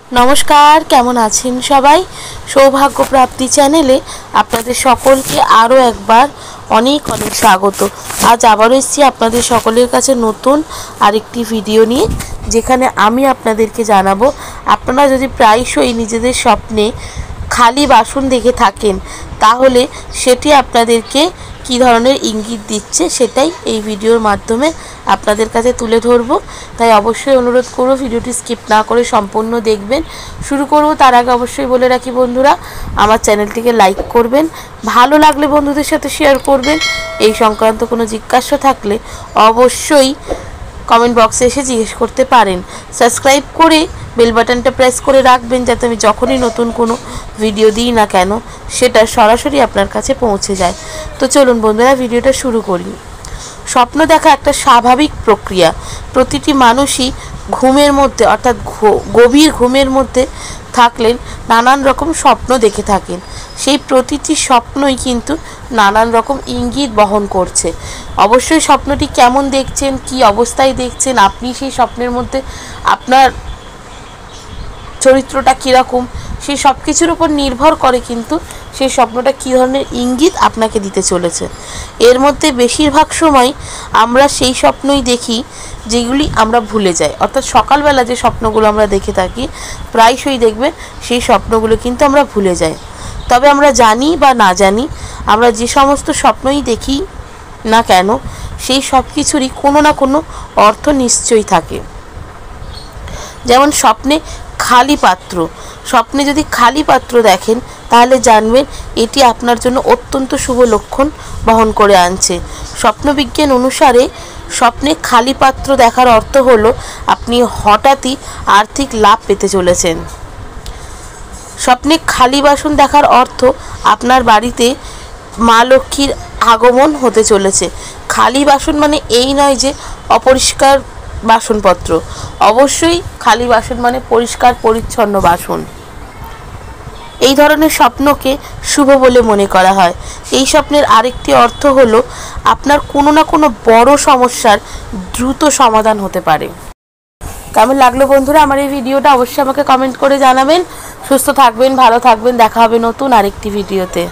नमस्कार केमन आছেন सबाई सौभाग्य प्राप्ति चैनेले आपनादेर सकलके आरो एकबार अनेक अनेक स्वागत। आज आबारो एसेछि आपनादेर सकलेर काछे नतून आरेकटी भिडियो निये जेखाने आमी आपनादेरके जानाबो आपनारा यदि प्रायशई निजेदेर स्वप्ने खाली बासन देखे थाकेन ताहले सेटी आपनादेरके कि धरनेर इंगित दिच्छे सेटाई এই ভিডিওর মাধ্যমে আপনাদের কাছে তুলে ধরব। তাই অবশ্যই অনুরোধ করব ভিডিওটি স্কিপ না করে সম্পূর্ণ দেখবেন। শুরু করব তার আগে অবশ্যই বলে রাখি বন্ধুরা আমার চ্যানেলটিকে লাইক করবেন, ভালো লাগলে বন্ধুদের সাথে শেয়ার করবেন। এই সংক্রান্ত কোনো জিজ্ঞাসা থাকলে অবশ্যই কমেন্ট বক্সে এসে জিজ্ঞেস করতে পারেন। সাবস্ক্রাইব করে বেল বাটনটা প্রেস করে রাখবেন যাতে আমি যখনই নতুন কোনো ভিডিও দিই না কেন সেটা সরাসরি আপনার কাছে পৌঁছে যায়। তো চলুন বন্ধুরা ভিডিওটা শুরু করি। স্বপ্ন দেখা একটা স্বাভাবিক প্রক্রিয়া। প্রতিটি মানুষই ঘুমের মধ্যে অর্থাৎ গভীর ঘুমের মধ্যে থাকলেন নানান রকম স্বপ্ন দেখে থাকেন। সেই প্রতিটি স্বপ্নই কিন্তু নানান রকম ইঙ্গিত বহন করছে। অবশ্যই স্বপ্নটি কেমন দেখছেন, কি অবস্থায় দেখছেন, আপনি সেই স্বপ্নের মধ্যে আপনার চরিত্রটা কীরকম সেই সব কিছুর উপর নির্ভর করে কিন্তু সেই স্বপ্নটা কী ধরনের ইঙ্গিত আপনাকে দিতে চলেছে। এর মধ্যে বেশিরভাগ সময় আমরা সেই স্বপ্নই দেখি যেগুলি আমরা ভুলে যাই। অর্থাৎ সকালবেলা যে স্বপ্নগুলো আমরা দেখে থাকি প্রায়শই দেখবে সেই স্বপ্নগুলো কিন্তু আমরা ভুলে যাই। তবে আমরা জানি বা না জানি আমরা যে সমস্ত স্বপ্নই দেখি না কেন সেই সব কিছুরই কোনো না কোনো অর্থ নিশ্চয়ই থাকে। যেমন স্বপ্নে খালি পাত্র, স্বপ্নে যদি খালি পাত্র দেখেন তাহলে জানবেন এটি আপনার জন্য অত্যন্ত শুভ লক্ষণ বহন করে আনছে। স্বপ্নবিজ্ঞান অনুসারে স্বপ্নে খালি পাত্র দেখার অর্থ হলো আপনি হঠাৎই আর্থিক লাভ পেতে চলেছেন। স্বপ্নে খালি বাসন দেখার অর্থ আপনার বাড়িতে মা লক্ষ্মীর আগমন হতে চলেছে। খালি বাসন মানে এই নয় যে অপরিষ্কার বাসনপত্র, অবশ্যই খালি বাসন মানে পরিষ্কার পরিচ্ছন্ন বাসন। এই ধরনের স্বপ্নকে শুভ বলে মনে করা হয়। এই স্বপ্নের আরেকটি অর্থ হলো আপনার কোনো না কোনো বড় সমস্যার দ্রুত সমাধান হতে পারে। কেমন লাগলো বন্ধুরা আমার এই ভিডিওটা অবশ্যই আমাকে কমেন্ট করে জানাবেন। সুস্থ থাকবেন, ভালো থাকবেন, দেখা হবে নতুন আরেকটি ভিডিওতে।